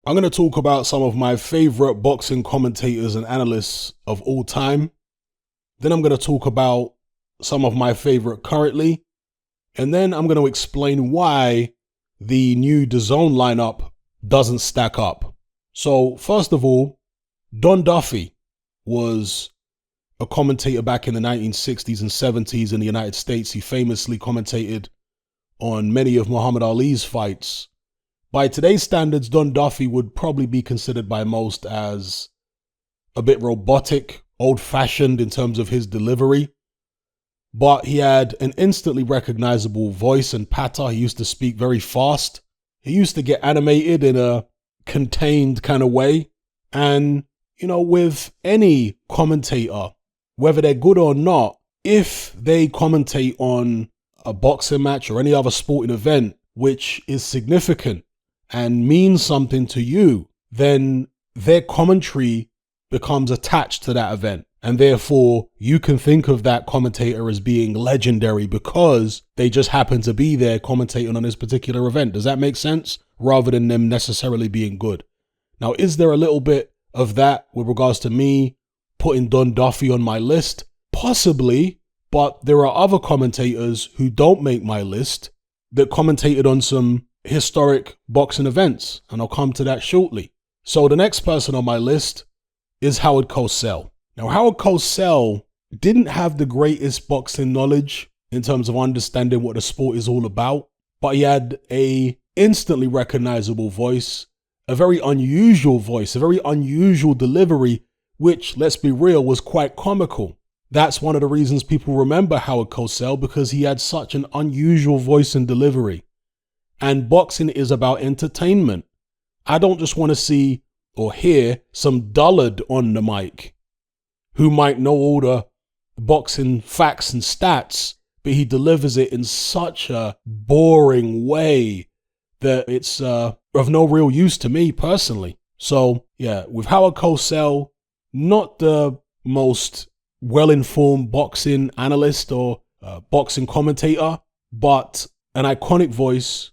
I'm going to talk about some of my favorite boxing commentators and analysts of all time. Then I'm going to talk about some of my favorite currently. And then I'm going to explain why the new DAZN lineup doesn't stack up. So first of all, Don Duffy was a commentator back in the 1960s and 70s in the United States. He famously commentated on many of Muhammad Ali's fights. By today's standards, Don Duffy would probably be considered by most as a bit robotic, old-fashioned in terms of his delivery. But he had an instantly recognizable voice and patter. He used to speak very fast. He used to get animated in a contained kind of way. And, with any commentator, whether they're good or not, if they commentate on a boxing match or any other sporting event which is significant and means something to you, then their commentary becomes attached to that event. And therefore, you can think of that commentator as being legendary because they just happen to be there commentating on this particular event. Does that make sense? Rather than them necessarily being good. Now, is there a little bit of that with regards to me putting Don Duffy on my list? Possibly, but there are other commentators who don't make my list that commentated on some historic boxing events, and I'll come to that shortly. So the next person on my list is Howard Cosell. Now, Howard Cosell didn't have the greatest boxing knowledge in terms of understanding what the sport is all about, but he had a instantly recognizable voice, a very unusual voice, a very unusual delivery, which, let's be real, was quite comical. That's one of the reasons people remember Howard Cosell, because he had such an unusual voice and delivery. And boxing is about entertainment. I don't just want to see or hear some dullard on the mic who might know all the boxing facts and stats, but he delivers it in such a boring way that it's of no real use to me personally. So yeah, with Howard Cosell, not the most well-informed boxing analyst or boxing commentator, but an iconic voice,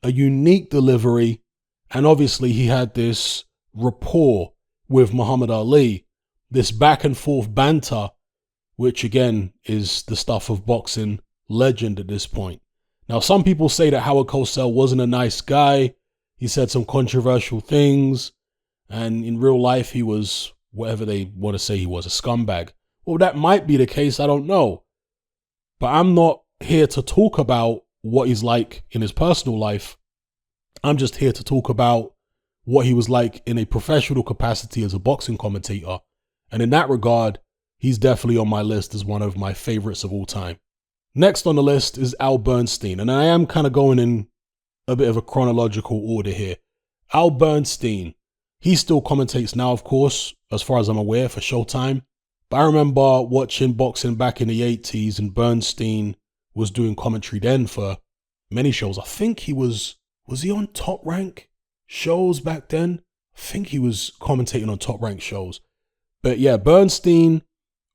a unique delivery, and obviously he had this rapport with Muhammad Ali, this back and forth banter, which again is the stuff of boxing legend at this point. Now, some people say that Howard Cosell wasn't a nice guy. He said some controversial things, and in real life he was whatever they want to say he was, a scumbag. Well, that might be the case, I don't know. But I'm not here to talk about what he's like in his personal life. I'm just here to talk about what he was like in a professional capacity as a boxing commentator. And in that regard, he's definitely on my list as one of my favorites of all time. Next on the list is Al Bernstein. And I am kind of going in a bit of a chronological order here. Al Bernstein, he still commentates now, of course, as far as I'm aware, for Showtime. But I remember watching boxing back in the 80s, and Bernstein was doing commentary then for many shows. I think he was he on Top Rank shows back then? I think he was commentating on Top Rank shows. But yeah, Bernstein,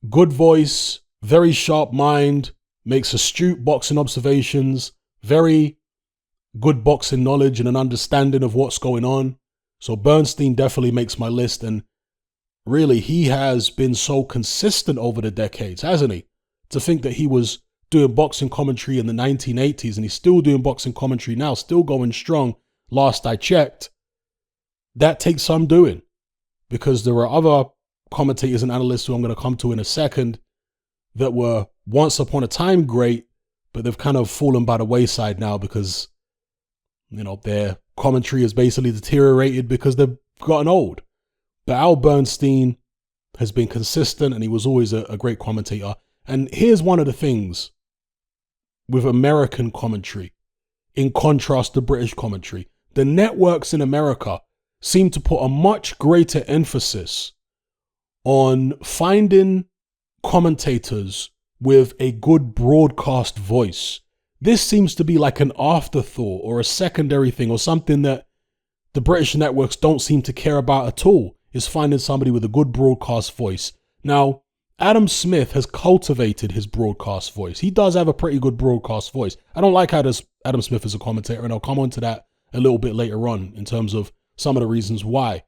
good voice, very sharp mind, makes astute boxing observations, very good boxing knowledge and an understanding of what's going on. So Bernstein definitely makes my list, and really, he has been so consistent over the decades, hasn't he? To think that he was doing boxing commentary in the 1980s and he's still doing boxing commentary now, still going strong, last I checked, that takes some doing. Because there are other commentators and analysts who I'm going to come to in a second that were once upon a time great, but they've kind of fallen by the wayside now because, their commentary has basically deteriorated because they've gotten old. But Al Bernstein has been consistent, and he was always a great commentator. And here's one of the things with American commentary, in contrast to British commentary. The networks in America seem to put a much greater emphasis on finding commentators with a good broadcast voice. This seems to be like an afterthought or a secondary thing, or something that the British networks don't seem to care about at all, is finding somebody with a good broadcast voice. Now, Adam Smith has cultivated his broadcast voice. He does have a pretty good broadcast voice. I don't like Adam Smith as a commentator, and I'll come on to that a little bit later on in terms of some of the reasons why.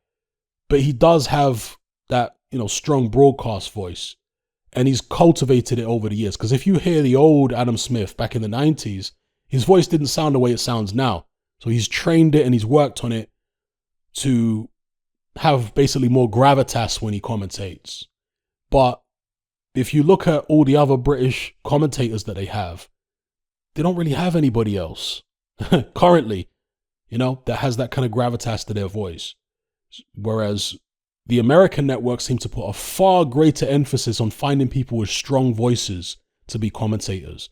But he does have that, strong broadcast voice. And he's cultivated it over the years. Because if you hear the old Adam Smith back in the 90s, his voice didn't sound the way it sounds now. So he's trained it and he's worked on it to have basically more gravitas when he commentates. But if you look at all the other British commentators that they have, they don't really have anybody else currently, that has that kind of gravitas to their voice. Whereas the American networks seem to put a far greater emphasis on finding people with strong voices to be commentators.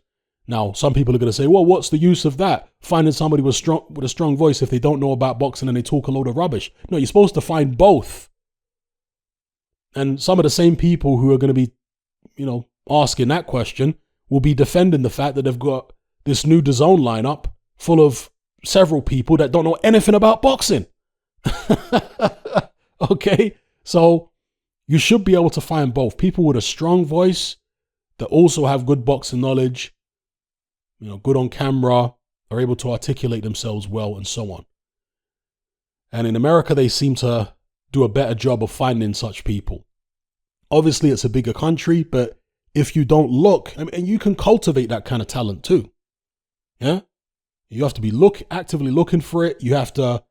Now, some people are going to say, well, what's the use of that? Finding somebody with a strong voice if they don't know about boxing and they talk a load of rubbish. No, you're supposed to find both. And some of the same people who are going to be, asking that question will be defending the fact that they've got this new DAZN lineup full of several people that don't know anything about boxing. Okay, so you should be able to find both people with a strong voice that also have good boxing knowledge, good on camera, are able to articulate themselves well, and so on. And in America, they seem to do a better job of finding such people. Obviously, it's a bigger country, but if you don't look, and you can cultivate that kind of talent too. Yeah, you have to be actively looking for it. You have to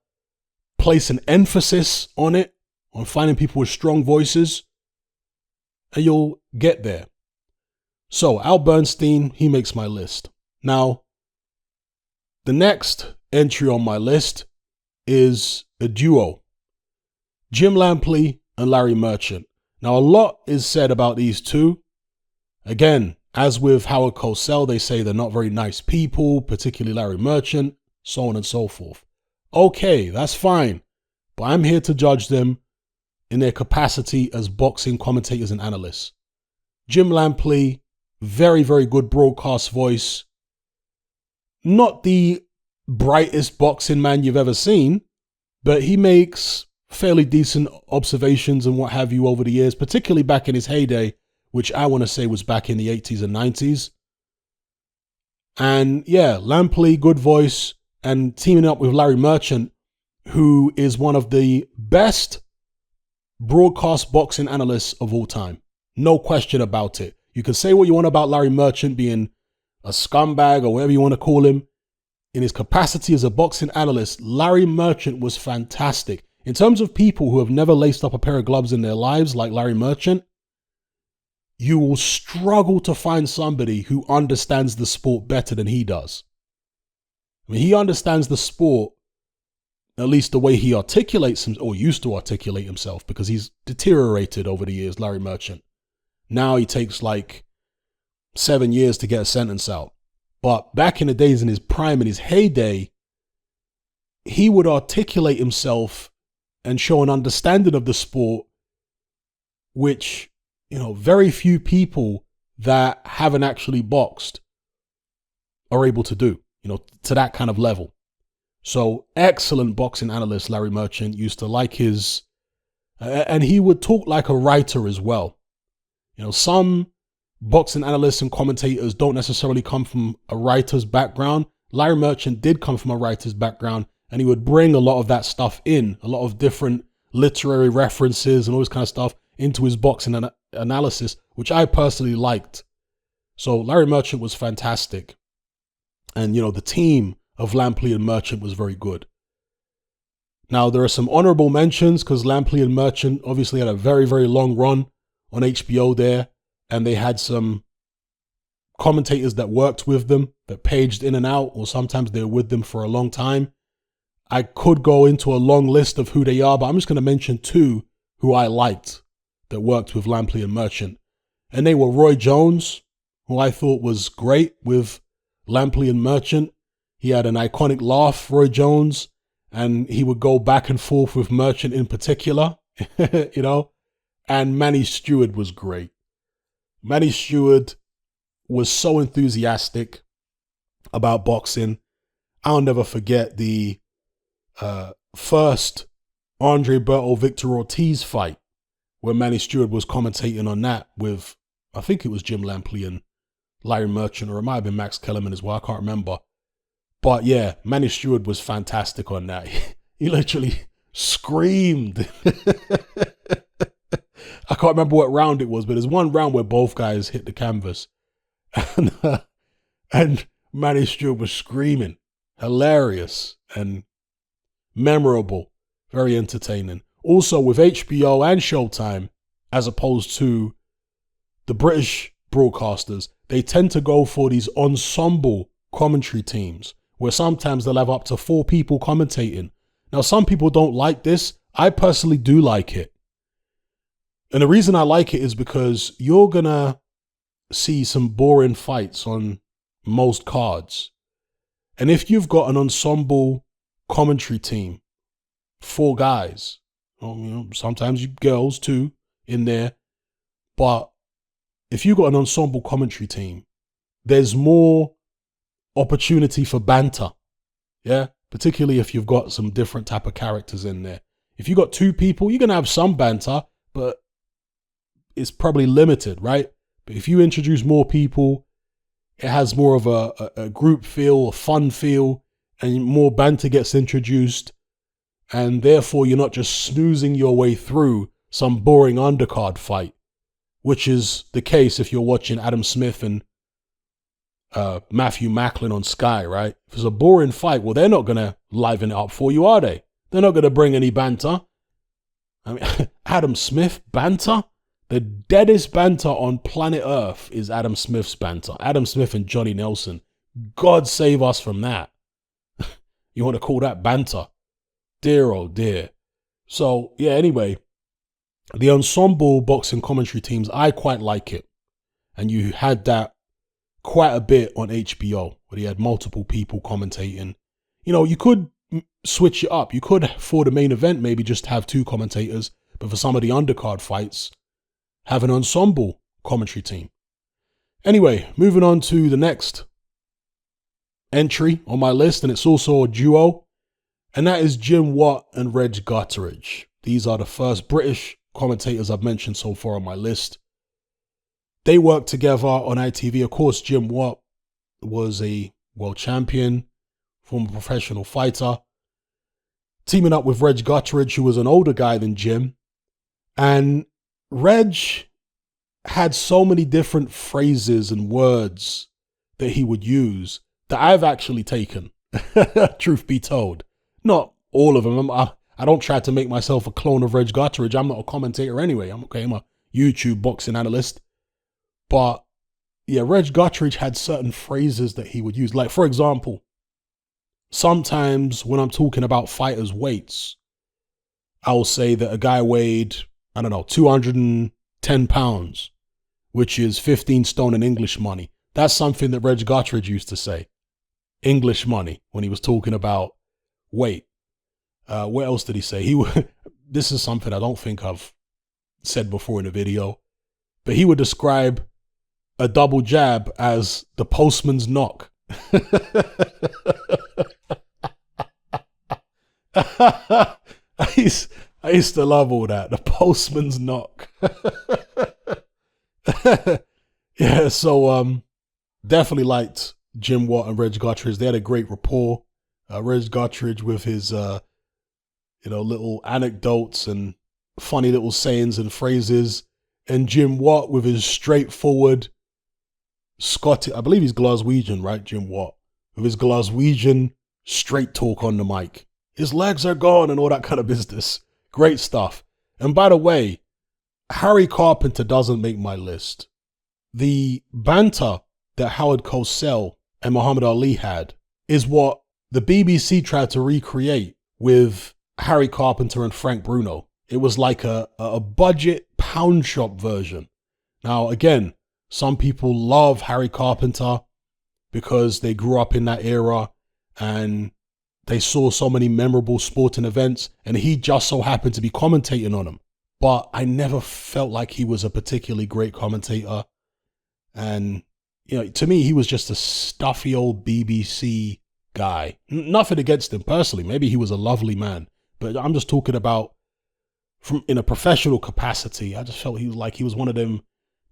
place an emphasis on it, on finding people with strong voices, and you'll get there. So Al Bernstein, he makes my list. Now, the next entry on my list is a duo, Jim Lampley and Larry Merchant. Now, a lot is said about these two. Again, as with Howard Cosell, they say they're not very nice people, particularly Larry Merchant, so on and so forth. Okay, that's fine, but I'm here to judge them in their capacity as boxing commentators and analysts. Jim Lampley, very, very good broadcast voice. Not the brightest boxing man you've ever seen, but he makes fairly decent observations and what have you over the years, particularly back in his heyday, which I want to say was back in the 80s and 90s. And yeah, Lampley, good voice, and teaming up with Larry Merchant, who is one of the best broadcast boxing analysts of all time. No question about it. You can say what you want about Larry Merchant being a scumbag or whatever you want to call him. In his capacity as a boxing analyst, Larry Merchant was fantastic. In terms of people who have never laced up a pair of gloves in their lives like Larry Merchant, you will struggle to find somebody who understands the sport better than he does. I mean, he understands the sport, at least the way he articulates him, or used to articulate himself, because he's deteriorated over the years, Larry Merchant. Now he takes like 7 years to get a sentence out. But back in the days, in his prime, in his heyday, he would articulate himself and show an understanding of the sport, which, very few people that haven't actually boxed are able to do, to that kind of level. So excellent boxing analyst, Larry Merchant, used to like his, and he would talk like a writer as well. Some boxing analysts and commentators don't necessarily come from a writer's background. Larry Merchant did come from a writer's background, and he would bring a lot of that stuff in, a lot of different literary references and all this kind of stuff into his boxing analysis, which I personally liked. So Larry Merchant was fantastic. And, the team of Lampley and Merchant was very good. Now, there are some honorable mentions because Lampley and Merchant obviously had a very, very long run on HBO there. And they had some commentators that worked with them, that paged in and out, or sometimes they were with them for a long time. I could go into a long list of who they are, but I'm just going to mention two who I liked that worked with Lampley and Merchant. And they were Roy Jones, who I thought was great with Lampley and Merchant. He had an iconic laugh, Roy Jones, and he would go back and forth with Merchant in particular, and Manny Stewart was great. Manny Stewart was so enthusiastic about boxing. I'll never forget the first Andre Berto Victor Ortiz fight, where Manny Stewart was commentating on that with, I think it was Jim Lampley and Larry Merchant, or it might have been Max Kellerman as well, I can't remember. But yeah, Manny Stewart was fantastic on that. He literally screamed. I can't remember what round it was, but there's one round where both guys hit the canvas. And Manny Stewart was screaming. Hilarious and memorable. Very entertaining. Also with HBO and Showtime, as opposed to the British broadcasters, they tend to go for these ensemble commentary teams where sometimes they'll have up to 4 people commentating. Now, some people don't like this. I personally do like it. And the reason I like it is because you're going to see some boring fights on most cards. And if you've got an ensemble commentary team, 4 guys, sometimes you girls too in there, but if you've got an ensemble commentary team, there's more opportunity for banter. Yeah, particularly if you've got some different type of characters in there. If you've got 2 people, you're going to have some banter, but it's probably limited, right? But if you introduce more people, it has more of a group feel, a fun feel, and more banter gets introduced. And therefore, you're not just snoozing your way through some boring undercard fight, which is the case if you're watching Adam Smith and Matthew Macklin on Sky, right? If it's a boring fight, well, they're not going to liven it up for you, are they? They're not going to bring any banter. I mean, Adam Smith banter? The deadest banter on planet Earth is Adam Smith's banter. Adam Smith and Johnny Nelson. God save us from that. You want to call that banter? Dear, oh dear. So, yeah, anyway, the ensemble boxing commentary teams, I quite like it. And you had that quite a bit on HBO, where you had multiple people commentating. You know, you could switch it up. You could, for the main event, maybe just have 2 commentators, but for some of the undercard fights, have an ensemble commentary team. Anyway, moving on to the next entry on my list, and it's also a duo, and that is Jim Watt and Reg Gutteridge. These are the first British commentators I've mentioned so far on my list. They worked together on ITV. Of course, Jim Watt was a world champion, former professional fighter, teaming up with Reg Gutteridge, who was an older guy than Jim. And Reg had so many different phrases and words that he would use that I've actually taken, truth be told. Not all of them. I don't try to make myself a clone of Reg Gutteridge. I'm not a commentator anyway. I'm a YouTube boxing analyst. But yeah, Reg Gutteridge had certain phrases that he would use. Like, for example, sometimes when I'm talking about fighters' weights, I'll say that a guy weighed, 210 pounds, which is 15 stone in English money. That's something that Reg Gutteridge used to say. English money, when he was talking about weight. What else did he say? This is something I don't think I've said before in a video, but he would describe a double jab as the postman's knock. I used to love all that. The postman's knock. Yeah, so definitely liked Jim Watt and Reg Gutteridge. They had a great rapport. Reg Gutteridge with his little anecdotes and funny little sayings and phrases, and Jim Watt with his straightforward Scottish, I believe he's Glaswegian, right? Jim Watt, with his Glaswegian straight talk on the mic. His legs are gone and all that kind of business. Great stuff. And by the way, Harry Carpenter doesn't make my list. The banter that Howard Cosell and Muhammad Ali had is what the BBC tried to recreate with Harry Carpenter and Frank Bruno. It was like a budget pound shop version. Now, again, some people love Harry Carpenter because they grew up in that era and they saw so many memorable sporting events, and he just so happened to be commentating on them. But I never felt like he was a particularly great commentator. And, to me, he was just a stuffy old BBC guy. Nothing against him personally. Maybe he was a lovely man. But I'm just talking about in a professional capacity. I just felt he was one of them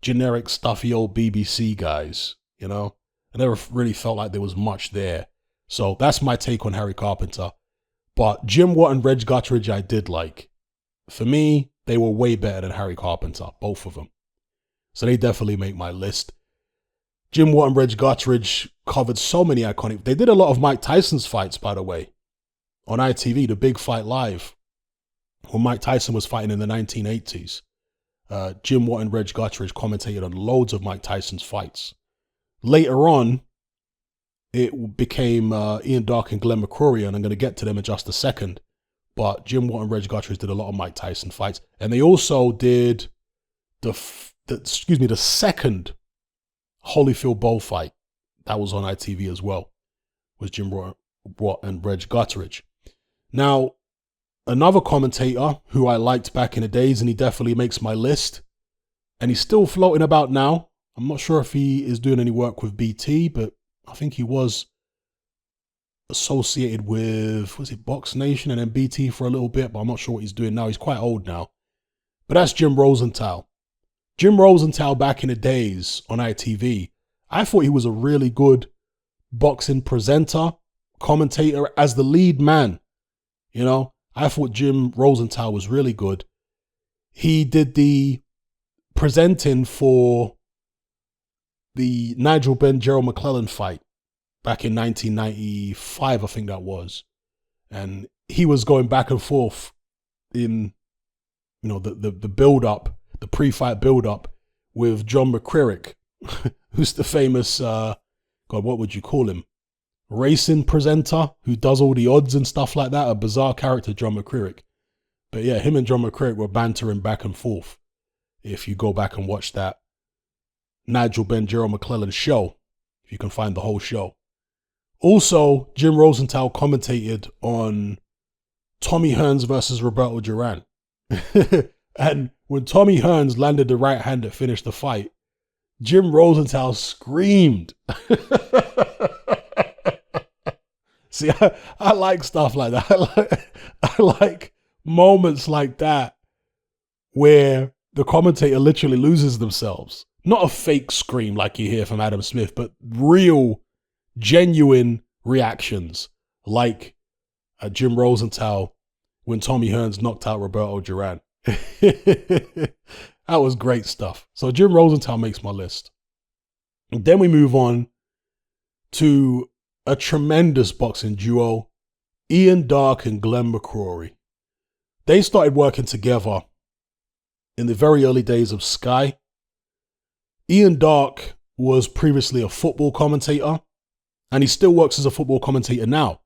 generic stuffy old BBC guys, I never really felt like there was much there. So that's my take on Harry Carpenter. But Jim Watt and Reg Gutteridge I did like. For me, they were way better than Harry Carpenter, both of them. So they definitely make my list. Jim Watt and Reg Gutteridge covered so many iconic. They did a lot of Mike Tyson's fights, by the way, on ITV, The Big Fight Live, when Mike Tyson was fighting in the 1980s. Jim Watt and Reg Gutteridge commentated on loads of Mike Tyson's fights. Later on, it became Ian Darke and Glenn McCrory, and I'm going to get to them in just a second. But Jim Watt and Reg Gutteridge did a lot of Mike Tyson fights, and they also did the second Holyfield Bowl fight that was on ITV as well, was Jim Watt and Reg Gutteridge. Now, another commentator who I liked back in the days, and he definitely makes my list, and he's still floating about now. I'm not sure if he is doing any work with BT, but I think he was associated with, was it Box Nation and then BT for a little bit, but I'm not sure what he's doing now. He's quite old now. But that's Jim Rosenthal. Jim Rosenthal back in the days on ITV, I thought he was a really good boxing presenter, commentator as the lead man. You know, I thought Jim Rosenthal was really good. He did the presenting for the Nigel Benn Gerald McClellan fight back in 1995, I think that was. And he was going back and forth in, you know, the build-up, the pre-fight build-up with John McCririck, who's the famous, God, what would you call him? Racing presenter who does all the odds and stuff like that. A bizarre character, John McCririck. But yeah, him and John McCririck were bantering back and forth. If you go back and watch that Nigel Benn Gerald McClellan show, if you can find the whole show. Also, Jim Rosenthal commentated on Tommy Hearns versus Roberto Duran. And when Tommy Hearns landed the right hand that finished the fight, Jim Rosenthal screamed. See, I like stuff like that. I like moments like that where the commentator literally loses themselves. Not a fake scream like you hear from Adam Smith, but real, genuine reactions like Jim Rosenthal when Tommy Hearns knocked out Roberto Duran. That was great stuff. So Jim Rosenthal makes my list. And then we move on to a tremendous boxing duo, Ian Darke and Glenn McCrory. They started working together in the very early days of Sky. Ian Darke was previously a football commentator, and he still works as a football commentator now.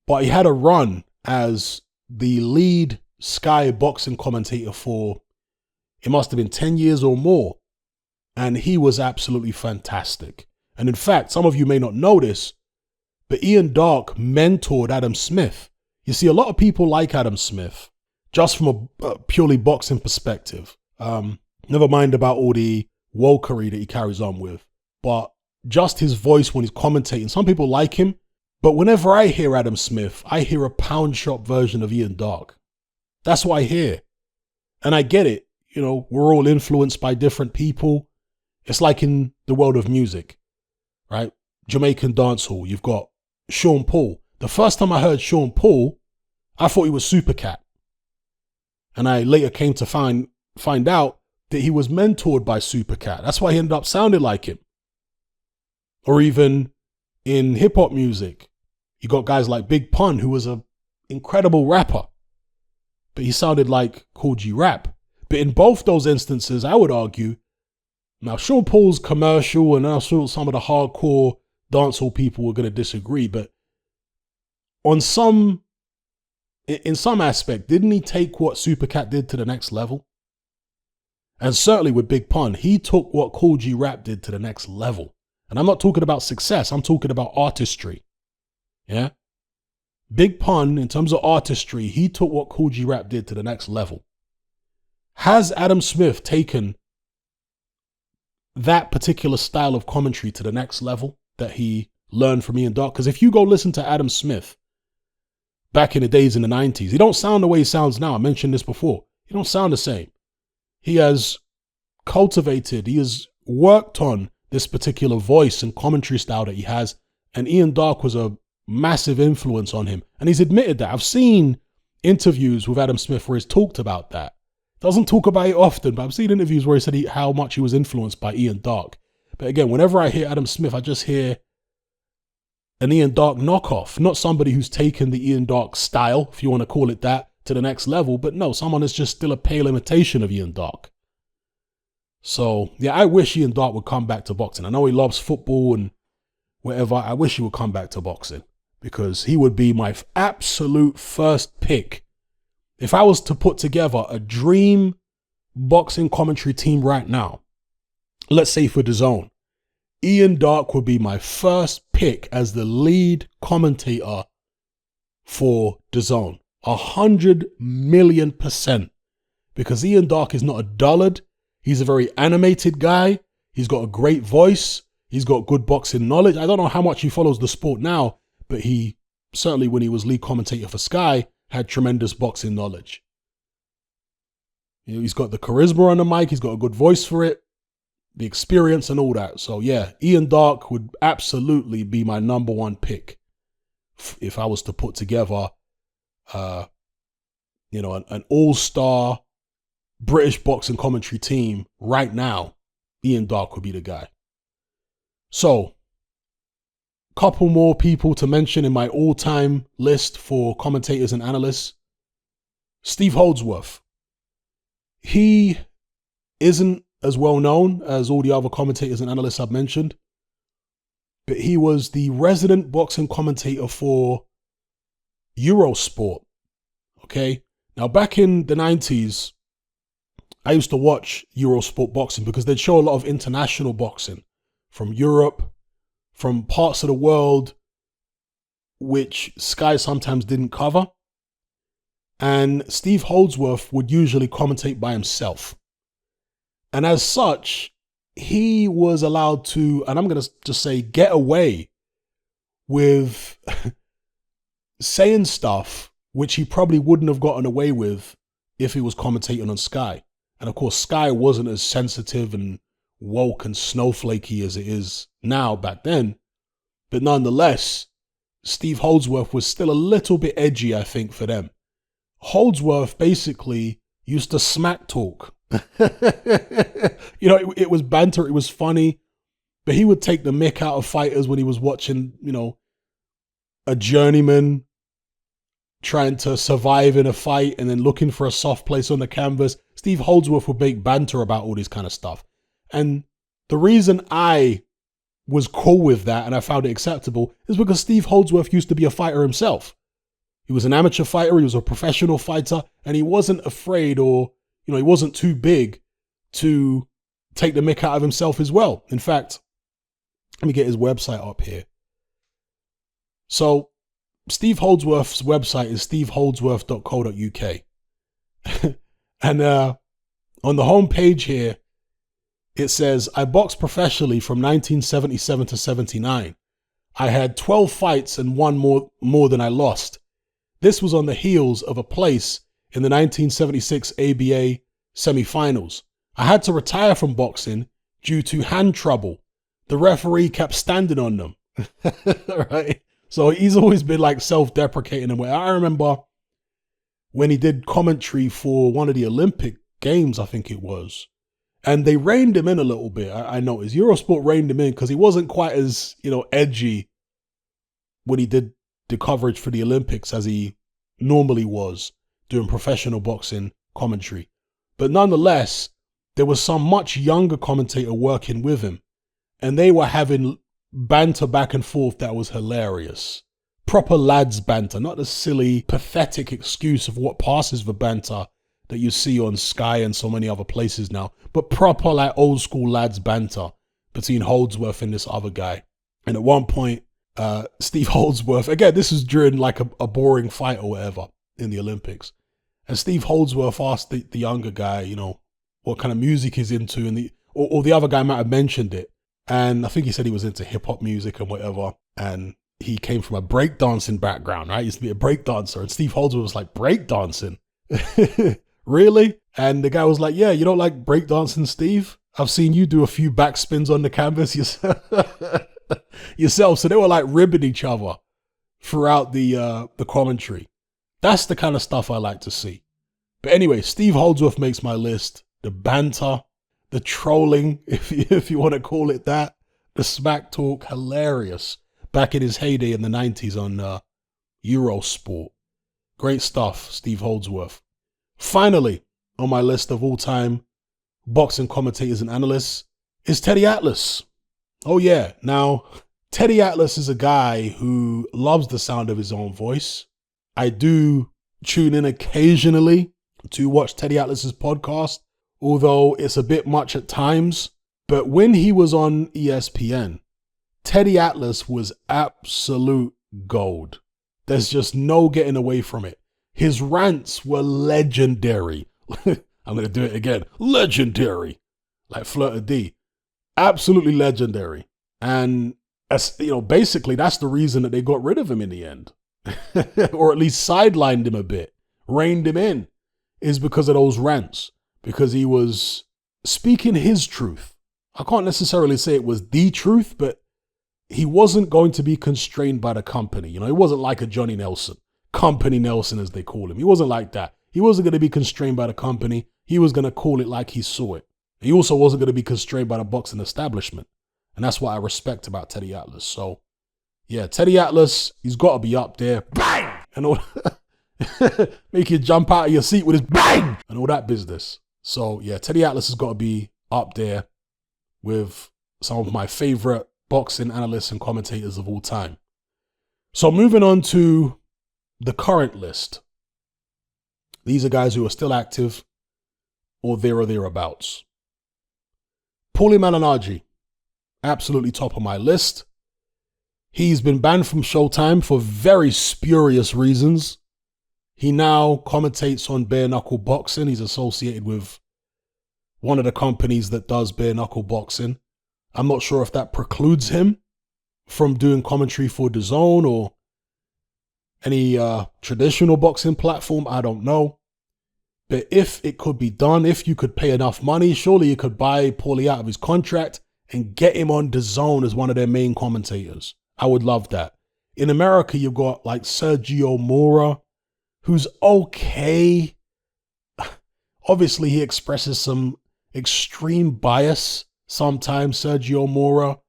But he had a run as the lead Sky boxing commentator for, it must have been 10 years or more. And he was absolutely fantastic. And in fact, some of you may not know this, but Ian Darke mentored Adam Smith. You see, a lot of people like Adam Smith, just from a purely boxing perspective. Never mind about all the wokery that he carries on with, but just his voice when he's commentating. Some people like him, but whenever I hear Adam Smith, I hear a pound shop version of Ian Darke. That's what I hear. And I get it. You know, we're all influenced by different people. It's like in the world of music, right? Jamaican dancehall, you've got Sean Paul. The first time I heard Sean Paul, I thought he was Super Cat. And I later came to find out that he was mentored by Super Cat. That's why he ended up sounding like him. Or even in hip hop music, you got guys like Big Pun, who was an incredible rapper, but he sounded like Kool G Rap. But in both those instances, I would argue, now Sean Paul's commercial, and I'm sure some of the hardcore dancehall people were going to disagree, but in some aspect, didn't he take what Super Cat did to the next level? And certainly with Big Pun, he took what Kool G Rap did to the next level. And I'm not talking about success, I'm talking about artistry. Yeah? Big Pun, in terms of artistry, he took what Kool G Rap did to the next level. Has Adam Smith taken that particular style of commentary to the next level that he learned from Ian Darke? Because if you go listen to Adam Smith back in the days in the 90s, he don't sound the way he sounds now. I mentioned this before. He don't sound the same. He has cultivated, he has worked on this particular voice and commentary style that he has. And Ian Darke was a massive influence on him. And he's admitted that. I've seen interviews with Adam Smith where he's talked about that. Doesn't talk about it often, but I've seen interviews where he said how much he was influenced by Ian Darke. But again, whenever I hear Adam Smith, I just hear an Ian Darke knockoff, not somebody who's taken the Ian Darke style, if you want to call it that, to the next level, but no, someone that's just still a pale imitation of Ian Darke. So, yeah, I wish Ian Darke would come back to boxing. I know he loves football and whatever. I wish he would come back to boxing because he would be my absolute first pick. If I was to put together a dream boxing commentary team right now, let's say for DAZN, Ian Darke would be my first pick as the lead commentator for DAZN. 100,000,000%. Because Ian Darke is not a dullard. He's a very animated guy. He's got a great voice. He's got good boxing knowledge. I don't know how much he follows the sport now, but he certainly, when he was lead commentator for Sky, had tremendous boxing knowledge. You know, he's got the charisma on the mic. He's got a good voice for it, the experience and all that. So yeah, Ian Darke would absolutely be my number one pick if I was to put together, an all-star British boxing commentary team right now. Ian Darke would be the guy. So, couple more people to mention in my all-time list for commentators and analysts. Steve Holdsworth. He isn't as well known as all the other commentators and analysts I've mentioned, but he was the resident boxing commentator for Eurosport. Okay? Now, back in the 90s, I used to watch Eurosport boxing because they'd show a lot of international boxing from Europe, from parts of the world which Sky sometimes didn't cover. And Steve Holdsworth would usually commentate by himself. And as such, he was allowed to, and I'm going to just say, get away with saying stuff which he probably wouldn't have gotten away with if he was commentating on Sky. And of course, Sky wasn't as sensitive and woke and snowflakey as it is now back then. But nonetheless, Steve Holdsworth was still a little bit edgy, I think, for them. Holdsworth basically used to smack talk. You know, it was banter, it was funny, but he would take the mick out of fighters when he was watching, you know, a journeyman trying to survive in a fight and then looking for a soft place on the canvas. Steve Holdsworth would make banter about all this kind of stuff. And the reason I was cool with that and I found it acceptable is because Steve Holdsworth used to be a fighter himself. He was an amateur fighter, he was a professional fighter, and he wasn't afraid, or, you know, he wasn't too big to take the mick out of himself as well. In fact, let me get his website up here. So Steve Holdsworth's website is steveholdsworth.co.uk. And on the home page here, it says, I boxed professionally from 1977 to 79. I had 12 fights and won more than I lost. This was on the heels of a place in the 1976 ABA semi-finals. I had to retire from boxing due to hand trouble. The referee kept standing on them. Right? So he's always been like self-deprecating and I remember when he did commentary for one of the Olympic Games, I think it was, and they reined him in a little bit. I noticed Eurosport reined him in because he wasn't quite as, you know, edgy when he did the coverage for the Olympics as he normally was doing professional boxing commentary. But nonetheless, there was some much younger commentator working with him, and they were having banter back and forth that was hilarious. Proper lads banter, not the silly, pathetic excuse of what passes for banter that you see on Sky and so many other places now, but proper like old school lads banter between Holdsworth and this other guy. And at one point, Steve Holdsworth, again, this is during like a boring fight or whatever in the Olympics. And Steve Holdsworth asked the younger guy, you know, what kind of music he's into, and or the other guy might have mentioned it. And I think he said he was into hip hop music and whatever. And he came from a breakdancing background, right? He used to be a breakdancer. And Steve Holdsworth was like, breakdancing? Really? And the guy was like, yeah, you don't like breakdancing, Steve? I've seen you do a few backspins on the canvas yourself. So they were like ribbing each other throughout the commentary. That's the kind of stuff I like to see. But anyway, Steve Holdsworth makes my list. The banter, the trolling, if you want to call it that, the smack talk, hilarious. Back in his heyday in the 90s on Eurosport. Great stuff, Steve Holdsworth. Finally, on my list of all-time boxing commentators and analysts is Teddy Atlas. Oh yeah, now, Teddy Atlas is a guy who loves the sound of his own voice. I do tune in occasionally to watch Teddy Atlas's podcast, although it's a bit much at times. But when he was on ESPN, Teddy Atlas was absolute gold. There's just no getting away from it. His rants were legendary. I'm going to do it again. Legendary. Like Fleur D. Absolutely legendary. And basically that's the reason that they got rid of him in the end. Or at least sidelined him a bit. Reined him in. Is because of those rants. Because he was speaking his truth. I can't necessarily say it was the truth, but he wasn't going to be constrained by the company. He wasn't like a Johnny Nelson. Company Nelson, as they call him. He wasn't like that. He wasn't going to be constrained by the company. He was going to call it like he saw it. He also wasn't going to be constrained by the boxing establishment. And that's what I respect about Teddy Atlas. So, yeah, Teddy Atlas, he's got to be up there. Bang! And all make you jump out of your seat with his bang! And all that business. So, yeah, Teddy Atlas has got to be up there with some of my favorite boxing analysts and commentators of all time. So, moving on to the current list. These are guys who are still active or there or thereabouts. Paulie Malignaggi, absolutely top of my list. He's been banned from Showtime for very spurious reasons. He now commentates on bare knuckle boxing. He's associated with one of the companies that does bare knuckle boxing. I'm not sure if that precludes him from doing commentary for DAZN or any traditional boxing platform. I don't know. But if it could be done, if you could pay enough money, surely you could buy Paulie out of his contract and get him on DAZN as one of their main commentators. I would love that. In America, you've got like Sergio Mora, who's okay. Obviously, he expresses some extreme bias sometimes, Sergio Mora.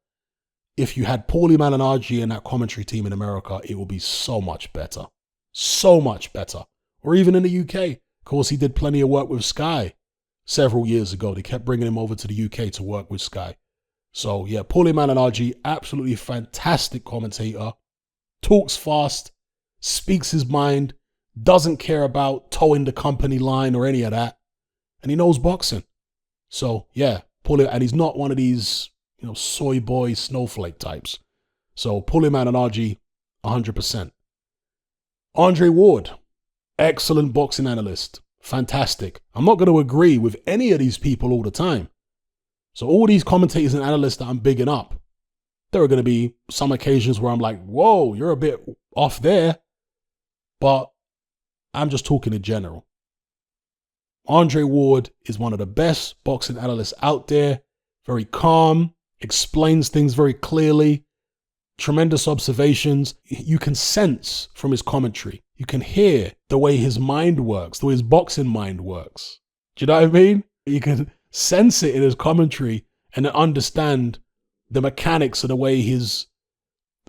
If you had Paulie Malignaggi in that commentary team in America, it would be so much better. So much better. Or even in the UK. Of course, he did plenty of work with Sky several years ago. They kept bringing him over to the UK to work with Sky. So, yeah, Paulie Malignaggi, absolutely fantastic commentator. Talks fast, speaks his mind, doesn't care about towing the company line or any of that. And he knows boxing. So, yeah, Paulie, and he's not one of these, soy boy snowflake types. So, Paulie Malignaggi, 100%. Andre Ward, excellent boxing analyst. Fantastic. I'm not going to agree with any of these people all the time. So all these commentators and analysts that I'm bigging up, there are going to be some occasions where I'm like, whoa, you're a bit off there. But I'm just talking in general. Andre Ward is one of the best boxing analysts out there. Very calm, explains things very clearly, tremendous observations. You can sense from his commentary. You can hear the way his mind works, the way his boxing mind works. Do you know what I mean? You can sense it in his commentary and understand the mechanics of the way his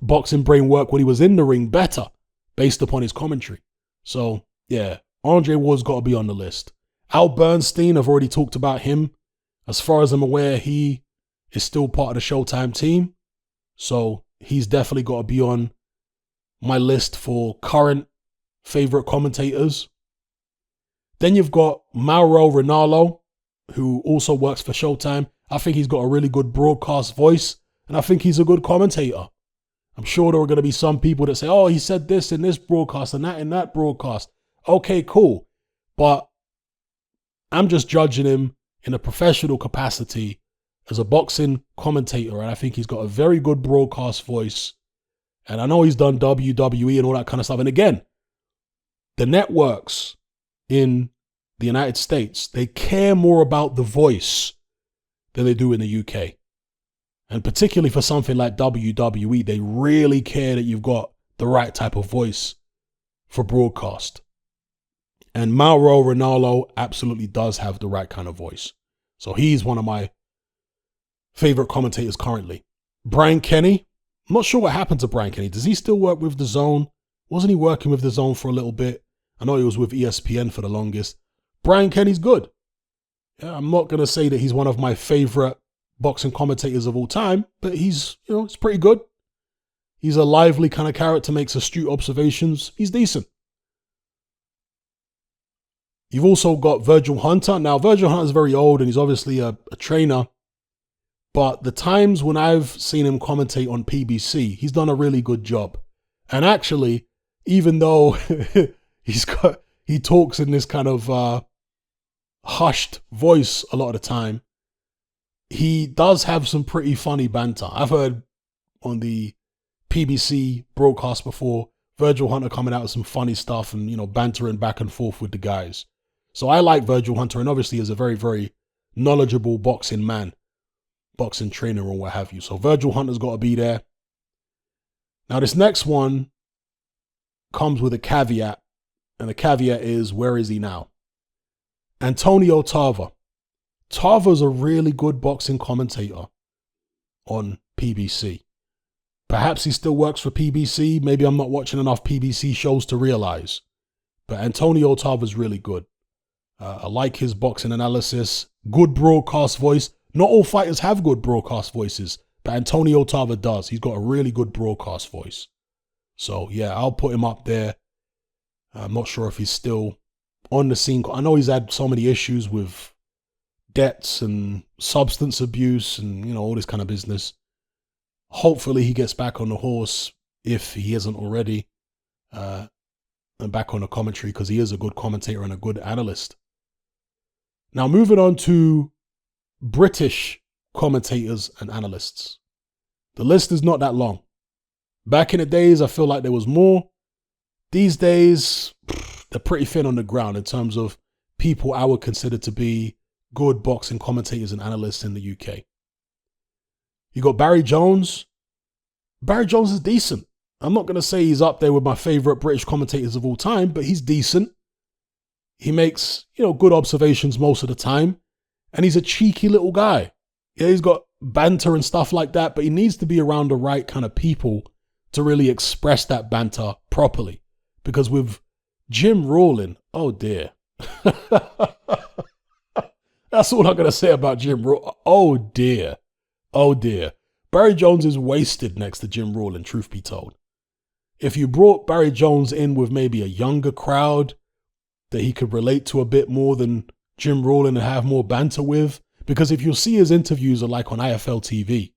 boxing brain worked when he was in the ring better based upon his commentary. So, yeah, Andre Ward's got to be on the list. Al Bernstein, I've already talked about him. As far as I'm aware, he is still part of the Showtime team. So he's definitely got to be on my list for current favorite commentators. Then you've got Mauro Ranallo, who also works for Showtime. I think he's got a really good broadcast voice, and I think he's a good commentator. I'm sure there are going to be some people that say, oh, he said this in this broadcast and that in that broadcast. Okay, cool. But I'm just judging him in a professional capacity as a boxing commentator, and I think he's got a very good broadcast voice. And I know he's done WWE and all that kind of stuff. And again, the networks in the United States, they care more about the voice than they do in the UK. And particularly for something like WWE, they really care that you've got the right type of voice for broadcast. And Mauro Ranallo absolutely does have the right kind of voice. So he's one of my favorite commentators currently. Brian Kenny, I'm not sure what happened to Brian Kenny. Does he still work with The Zone? Wasn't he working with The Zone for a little bit? I know he was with ESPN for the longest. Brian Kenny's good. Yeah, I'm not going to say that he's one of my favorite boxing commentators of all time, but he's, it's pretty good. He's a lively kind of character, makes astute observations. He's decent. You've also got Virgil Hunter. Now, Virgil Hunter is very old and he's obviously a trainer. But the times when I've seen him commentate on PBC, he's done a really good job. And actually, even though he talks in this kind of hushed voice a lot of the time, he does have some pretty funny banter. I've heard on the PBC broadcast before, Virgil Hunter coming out with some funny stuff and, bantering back and forth with the guys. So I like Virgil Hunter, and obviously is a very, very knowledgeable boxing man, boxing trainer or what have you. So Virgil Hunter's got to be there. Now this next one comes with a caveat, and the caveat is, where is he now? Antonio Tarver. Tarver's a really good boxing commentator on PBC. Perhaps he still works for PBC. Maybe I'm not watching enough PBC shows to realize. But Antonio Tarver's really good. I like his boxing analysis. Good broadcast voice. Not all fighters have good broadcast voices, but Antonio Tarver does. He's got a really good broadcast voice. So, yeah, I'll put him up there. I'm not sure if he's still on the scene. I know he's had so many issues with debts and substance abuse and, all this kind of business. Hopefully he gets back on the horse, if he isn't already, and back on the commentary, because he is a good commentator and a good analyst. Now, moving on to British commentators and analysts. The list is not that long. Back in the days, I feel like there was more. These days, they're pretty thin on the ground in terms of people I would consider to be good boxing commentators and analysts in the UK. You got Barry Jones. Barry Jones is decent. I'm not going to say he's up there with my favorite British commentators of all time, but he's decent. He makes, good observations most of the time. And he's a cheeky little guy. Yeah, he's got banter and stuff like that, but he needs to be around the right kind of people to really express that banter properly. Because with Jim Rawlin, oh dear. That's all I'm going to say about Jim Rawlin. Oh dear. Oh dear. Barry Jones is wasted next to Jim Rawlin, truth be told. If you brought Barry Jones in with maybe a younger crowd that he could relate to a bit more than Jim Rawlin and have more banter with, because if you'll see his interviews are like on IFL TV,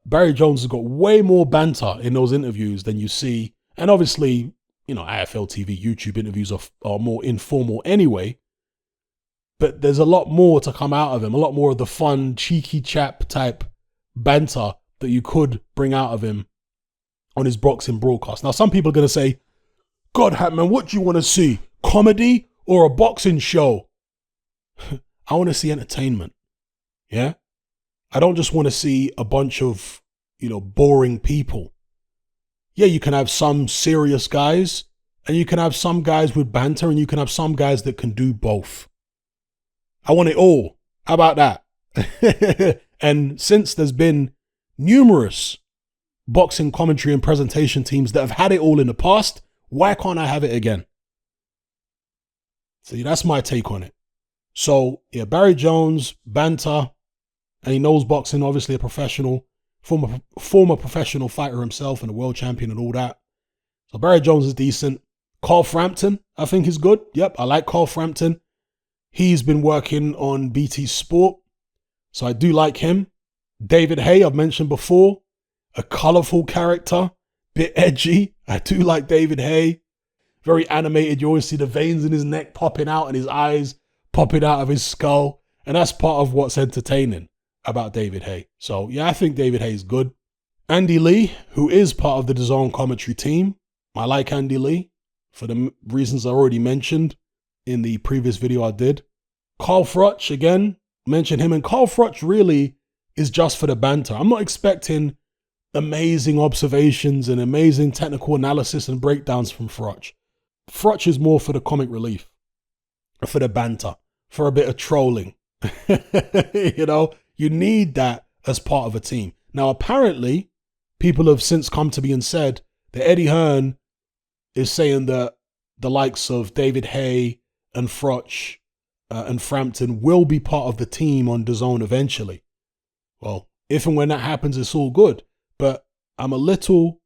Barry Jones has got way more banter in those interviews than you see. And obviously, IFL TV, YouTube interviews are more informal anyway. But there's a lot more to come out of him, a lot more of the fun, cheeky chap type banter that you could bring out of him on his boxing broadcast. Now, some people are going to say, God, Hatman, what do you want to see? Comedy or a boxing show? I want to see entertainment. Yeah? I don't just want to see a bunch of, boring people. Yeah, you can have some serious guys, and you can have some guys with banter, and you can have some guys that can do both. I want it all. How about that? And since there's been numerous boxing commentary and presentation teams that have had it all in the past, why can't I have it again? See, that's my take on it. So, yeah, Barry Jones, banter, and he knows boxing, obviously a professional, former professional fighter himself and a world champion and all that. So Barry Jones is decent. Carl Frampton, I think is good. Yep, I like Carl Frampton. He's been working on BT Sport, so I do like him. David Haye, I've mentioned before, a colourful character, bit edgy. I do like David Haye. Very animated. You always see the veins in his neck popping out and his eyes popping out of his skull. And that's part of what's entertaining about David Haye. So, yeah, I think David Haye is good. Andy Lee, who is part of the DAZN commentary team. I like Andy Lee for the reasons I already mentioned in the previous video I did. Carl Froch, again, mention him. And Carl Froch really is just for the banter. I'm not expecting amazing observations and amazing technical analysis and breakdowns from Froch. Froch is more for the comic relief, for the banter, for a bit of trolling. You know, you need that as part of a team. Now, apparently, people have since come to be and said that Eddie Hearn is saying that the likes of David Hay and Froch and Frampton will be part of the team on DAZN eventually. Well, if and when that happens, it's all good. But I'm a little,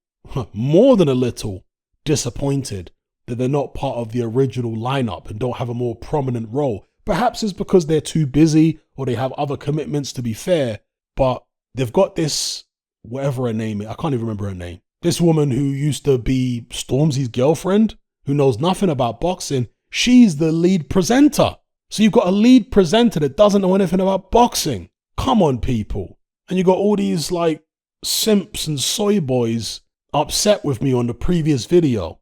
more than a little, disappointed that they're not part of the original lineup and don't have a more prominent role. Perhaps it's because they're too busy or they have other commitments, to be fair. But they've got this, whatever her name is, I can't even remember her name. This woman who used to be Stormzy's girlfriend, who knows nothing about boxing, she's the lead presenter. So you've got a lead presenter that doesn't know anything about boxing. Come on, people. And you got all these like simps and soy boys upset with me on the previous video.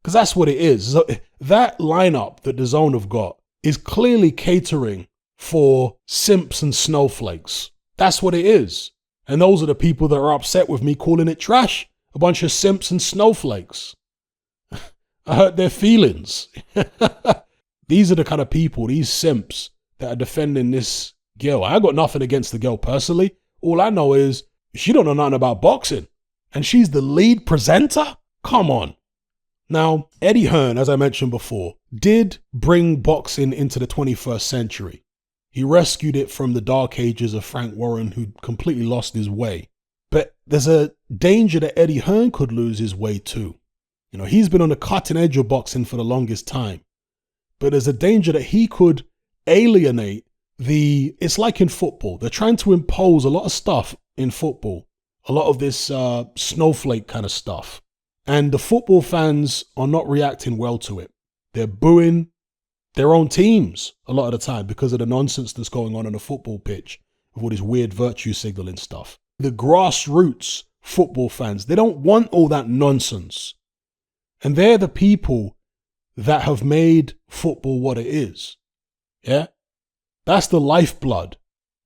Because that's what it is. So that lineup that DAZN have got is clearly catering for simps and snowflakes. That's what it is. And those are the people that are upset with me calling it trash. A bunch of simps and snowflakes. I hurt their feelings. These are the kind of people, these simps, that are defending this girl. I got nothing against the girl personally. All I know is she don't know nothing about boxing. And she's the lead presenter? Come on. Now, Eddie Hearn, as I mentioned before, did bring boxing into the 21st century. He rescued it from the dark ages of Frank Warren, who completely lost his way. But there's a danger that Eddie Hearn could lose his way too. You know, he's been on the cutting edge of boxing for the longest time. But there's a danger that he could alienate it's like in football. They're trying to impose a lot of stuff in football. A lot of this snowflake kind of stuff. And the football fans are not reacting well to it. They're booing their own teams a lot of the time because of the nonsense that's going on a football pitch with all this weird virtue signaling stuff. The grassroots football fans, they don't want all that nonsense. And they're the people that have made football what it is. Yeah? That's the lifeblood.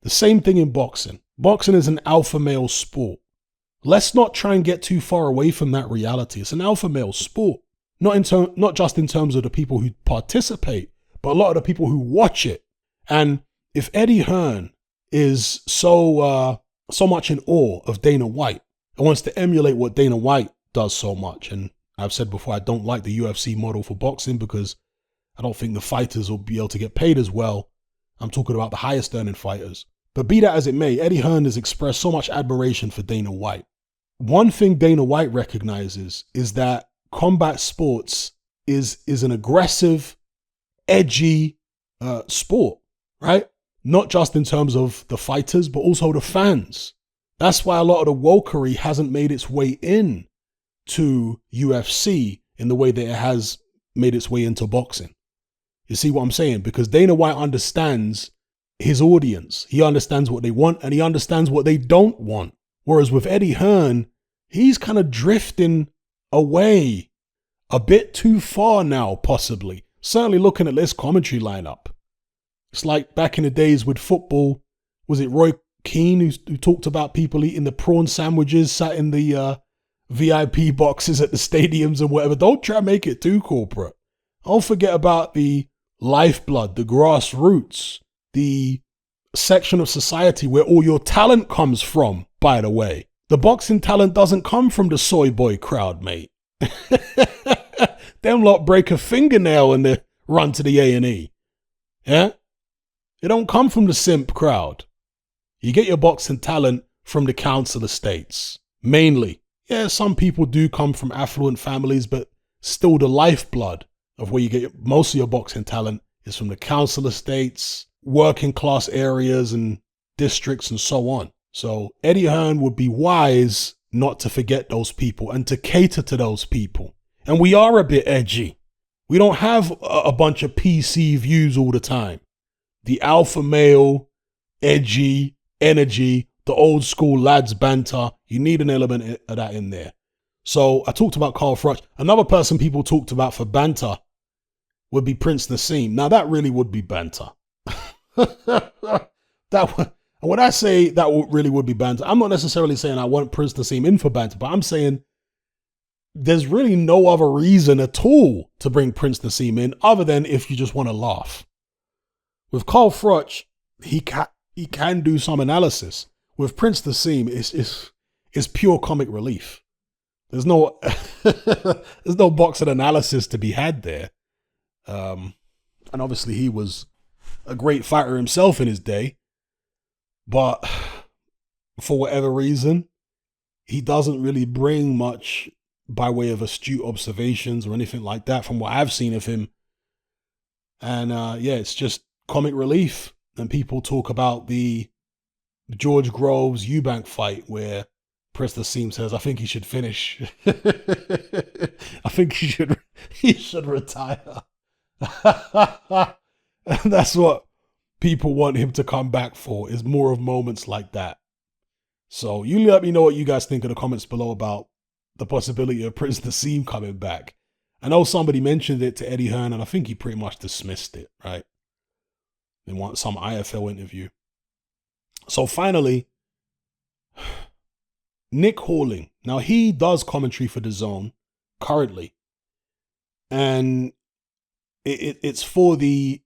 The same thing in boxing. Boxing is an alpha male sport. Let's not try and get too far away from that reality. It's an alpha male sport. Not just in terms of the people who participate, but a lot of the people who watch it. And if Eddie Hearn is so much in awe of Dana White and wants to emulate what Dana White does so much, and I've said before, I don't like the UFC model for boxing because I don't think the fighters will be able to get paid as well. I'm talking about the highest earning fighters. But be that as it may, Eddie Hearn has expressed so much admiration for Dana White. One thing Dana White recognizes is that combat sports is an aggressive, edgy sport, right? Not just in terms of the fighters, but also the fans. That's why a lot of the wokery hasn't made its way in to UFC in the way that it has made its way into boxing. You see what I'm saying? Because Dana White understands his audience. He understands what they want and he understands what they don't want. Whereas with Eddie Hearn, he's kind of drifting away a bit too far now, possibly. Certainly looking at this commentary lineup. It's like back in the days with football, was it Roy Keane who talked about people eating the prawn sandwiches, sat in the VIP boxes at the stadiums and whatever. Don't try to make it too corporate. Don't forget about the lifeblood, the grassroots, the section of society where all your talent comes from, by the way. The boxing talent doesn't come from the soy boy crowd, mate. Them lot break a fingernail and they run to the A&E. Yeah? They don't come from the simp crowd. You get your boxing talent from the council estates, mainly. Yeah, some people do come from affluent families, but still the lifeblood of where you get most of your boxing talent is from the council estates, working class areas and districts and so on. So Eddie Hearn would be wise not to forget those people and to cater to those people. And we are a bit edgy. We don't have a bunch of PC views all the time. The alpha male, edgy, energy, the old school lads banter, you need an element of that in there. So I talked about Carl Froch. Another person people talked about for banter would be Prince Nassim. Now that really would be banter. And when I say that really would be banter, I'm not necessarily saying I want Prince Naseem in for banter, but I'm saying there's really no other reason at all to bring Prince Naseem in other than if you just want to laugh. With Carl Froch, he can do some analysis. With Prince Naseem, it's pure comic relief. There's no there's no boxing analysis to be had there. And obviously he was a great fighter himself in his day. But for whatever reason, he doesn't really bring much by way of astute observations or anything like that from what I've seen of him. And it's just comic relief. And people talk about the George Groves Eubank fight where Prince Naseem says, I think he should finish. I think he should retire. And that's what people want him to come back for, is more of moments like that. So you let me know what you guys think in the comments below about the possibility of Prince Naseem coming back. I know somebody mentioned it to Eddie Hearn, and I think he pretty much dismissed it, right? They want some IFL interview. So finally, Nick Halling. Now, he does commentary for DAZN currently. And it's for the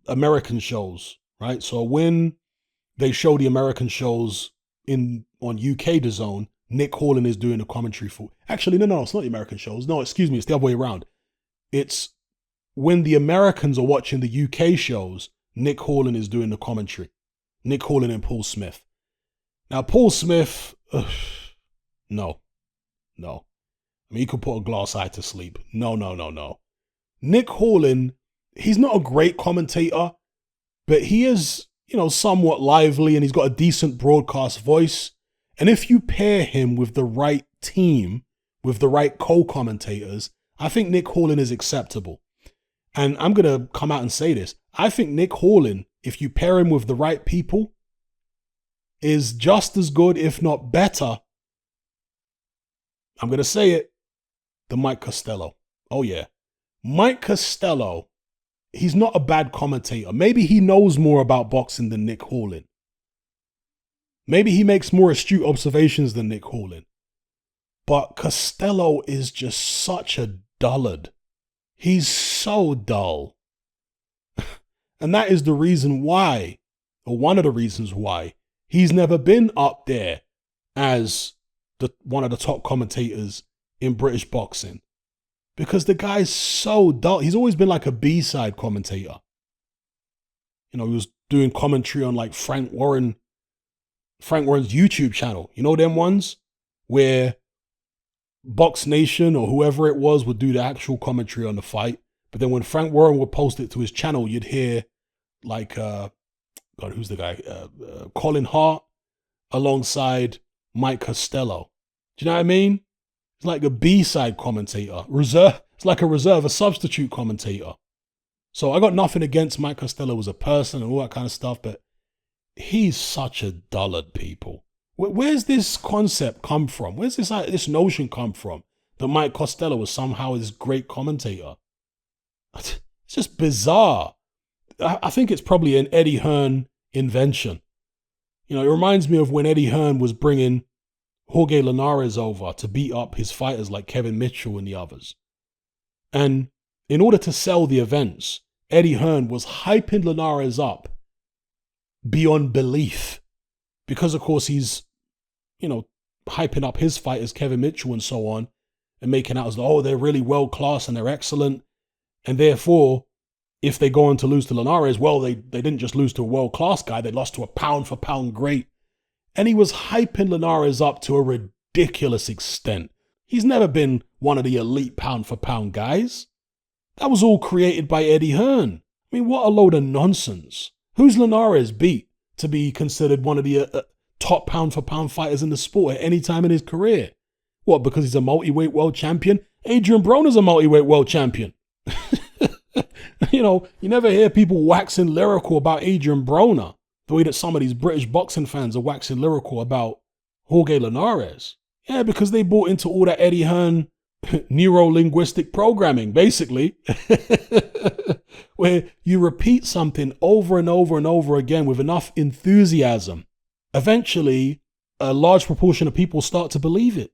American shows, right? So when they show the American shows on UK DAZN, Nick Halling is doing the commentary for. Actually, no, it's not the American shows. No, excuse me, it's the other way around. It's when the Americans are watching the UK shows, Nick Halling is doing the commentary. Nick Halling and Paul Smith. Now, Paul Smith, no. I mean, he could put a glass eye to sleep. No. Nick Halling, he's not a great commentator, but he is, somewhat lively and he's got a decent broadcast voice. And if you pair him with the right team, with the right co-commentators, I think Nick Halling is acceptable. And I'm going to come out and say this. I think Nick Halling, if you pair him with the right people, is just as good, if not better, I'm going to say it, than Mike Costello. Oh yeah. Mike Costello, he's not a bad commentator. Maybe he knows more about boxing than Nick Halling. Maybe he makes more astute observations than Nick Halling. But Costello is just such a dullard. He's so dull. And that is the reason why, or one of the reasons why, he's never been up there as one of the top commentators in British boxing. Because the guy's so dull. He's always been like a B-side commentator. He was doing commentary on like Frank Warren's YouTube channel. You know them ones where Box Nation or whoever it was would do the actual commentary on the fight. But then when Frank Warren would post it to his channel, you'd hear like, who's the guy? Colin Hart alongside Mike Costello. Do you know what I mean? It's like a B-side commentator. It's like a substitute commentator. So I got nothing against Mike Costello as a person and all that kind of stuff, but he's such a dullard, people. Where's this concept come from? Where's this notion come from that Mike Costello is somehow this great commentator? It's just bizarre. I think it's probably an Eddie Hearn invention. It reminds me of when Eddie Hearn was bringing Jorge Linares over to beat up his fighters like Kevin Mitchell and the others. And in order to sell the events, Eddie Hearn was hyping Linares up beyond belief. Because, of course, he's, hyping up his fighters, Kevin Mitchell and so on, and making out as though, they're really world-class and they're excellent. And therefore, if they go on to lose to Linares, well, they didn't just lose to a world-class guy, they lost to a pound-for-pound great. And he was hyping Linares up to a ridiculous extent. He's never been one of the elite pound-for-pound guys. That was all created by Eddie Hearn. I mean, what a load of nonsense. Who's Linares beat to be considered one of the top pound-for-pound fighters in the sport at any time in his career? What, because he's a multi-weight world champion? Adrian Broner's a multi-weight world champion. You never hear people waxing lyrical about Adrian Broner the way that some of these British boxing fans are waxing lyrical about Jorge Linares. Yeah, because they bought into all that Eddie Hearn neuro-linguistic programming, basically, where you repeat something over and over and over again with enough enthusiasm. Eventually, a large proportion of people start to believe it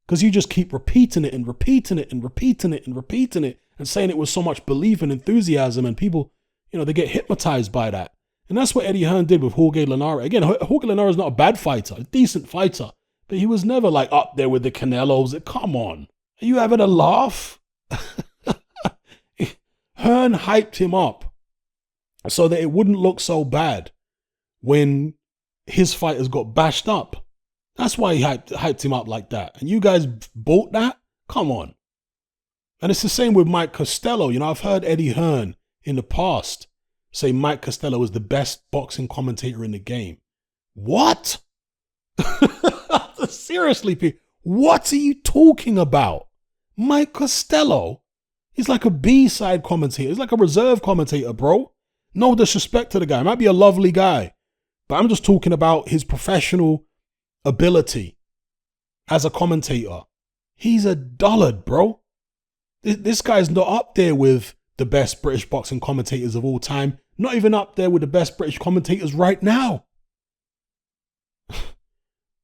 because you just keep repeating it and repeating it and repeating it and repeating it and saying it with so much belief and enthusiasm, and people, they get hypnotized by that. And that's what Eddie Hearn did with Jorge Linares. Again, Jorge Linares is not a bad fighter, a decent fighter, but he was never like up there with the Canelos. Come on. Are you having a laugh? Hearn hyped him up so that it wouldn't look so bad when his fighters got bashed up. That's why he hyped him up like that. And you guys bought that? Come on. And it's the same with Mike Costello. I've heard Eddie Hearn in the past say Mike Costello is the best boxing commentator in the game. What? Seriously, people, what are you talking about? Mike Costello? He's like a B-side commentator. He's like a reserve commentator, bro. No disrespect to the guy. He might be a lovely guy, but I'm just talking about his professional ability as a commentator. He's a dullard, bro. This guy's not up there with the best British boxing commentators of all time. Not even up there with the best British commentators right now.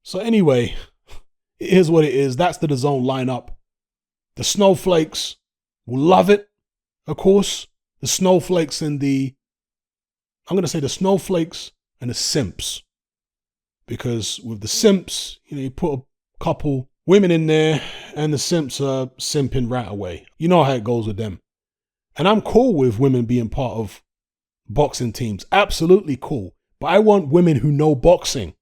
So anyway, it is what it is. That's the DAZN lineup. The snowflakes will love it, of course. The snowflakes and I'm going to say the snowflakes and the simps. Because with the simps, you put a couple women in there and the simps are simping right away. You know how it goes with them. And I'm cool with women being part of boxing teams. Absolutely cool. But I want women who know boxing.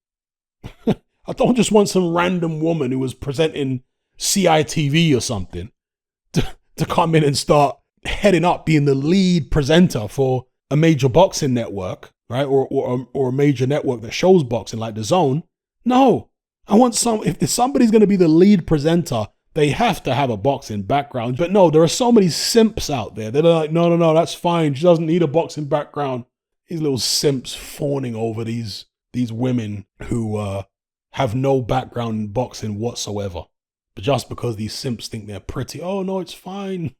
I don't just want some random woman who was presenting CITV or something to come in and start heading up being the lead presenter for a major boxing network, right? Or a major network that shows boxing like DAZN. No, I want if somebody's going to be the lead presenter, they have to have a boxing background. But no, there are so many simps out there that are like, no, that's fine. She doesn't need a boxing background. These little simps fawning over these women who have no background in boxing whatsoever. But just because these simps think they're pretty, oh no, it's fine.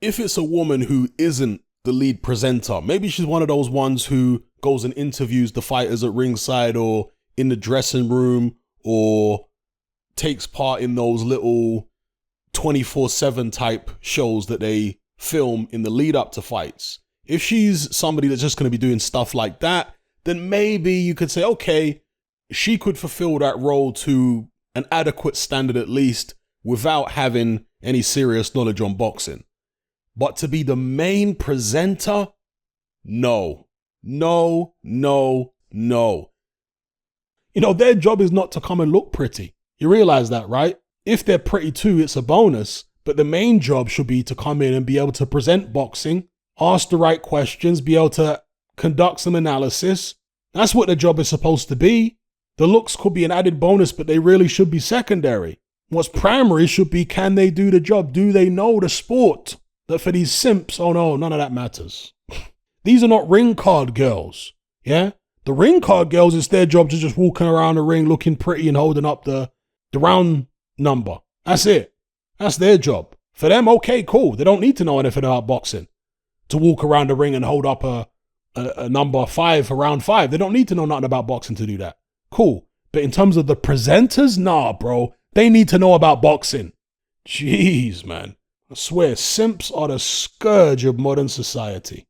If it's a woman who isn't the lead presenter, maybe she's one of those ones who goes and interviews the fighters at ringside or in the dressing room or takes part in those little 24/7 type shows that they film in the lead up to fights. If she's somebody that's just going to be doing stuff like that, then maybe you could say, okay, she could fulfill that role to an adequate standard at least without having any serious knowledge on boxing. But to be the main presenter, no. Their job is not to come and look pretty. You realize that, right? If they're pretty too, it's a bonus. But the main job should be to come in and be able to present boxing, ask the right questions, be able to conduct some analysis. That's what their job is supposed to be. The looks could be an added bonus, but they really should be secondary. What's primary should be, can they do the job? Do they know the sport? That for these simps, oh no, none of that matters. These are not ring card girls, yeah? The ring card girls, it's their job to just walking around the ring looking pretty and holding up the round number. That's it. That's their job. For them, okay, cool. They don't need to know anything about boxing to walk around the ring and hold up a number 5 for round 5. They don't need to know nothing about boxing to do that. Cool. But in terms of the presenters, nah, bro. They need to know about boxing. Jeez, man. I swear, simps are the scourge of modern society.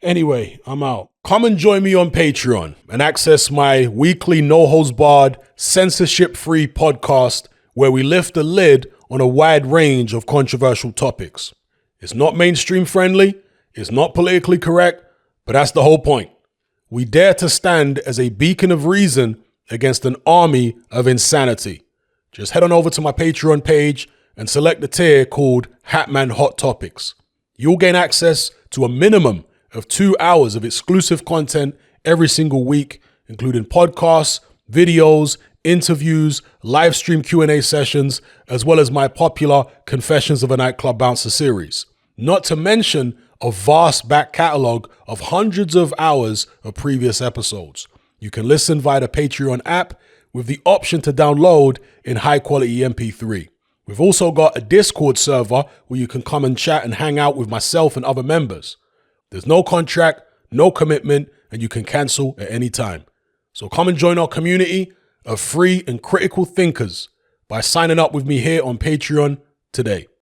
Anyway, I'm out. Come and join me on Patreon and access my weekly no-holds-barred, censorship-free podcast where we lift the lid on a wide range of controversial topics. It's not mainstream friendly, it's not politically correct, but that's the whole point. We dare to stand as a beacon of reason against an army of insanity. Just head on over to my Patreon page and select the tier called Hatman Hot Topics. You'll gain access to a minimum of 2 hours of exclusive content every single week, including podcasts, videos, interviews, live stream Q&A sessions, as well as my popular Confessions of a Nightclub Bouncer series. Not to mention a vast back catalog of hundreds of hours of previous episodes. You can listen via the Patreon app, with the option to download in high quality MP3. We've also got a Discord server where you can come and chat and hang out with myself and other members. There's no contract, no commitment, and you can cancel at any time. So come and join our community of free and critical thinkers by signing up with me here on Patreon today.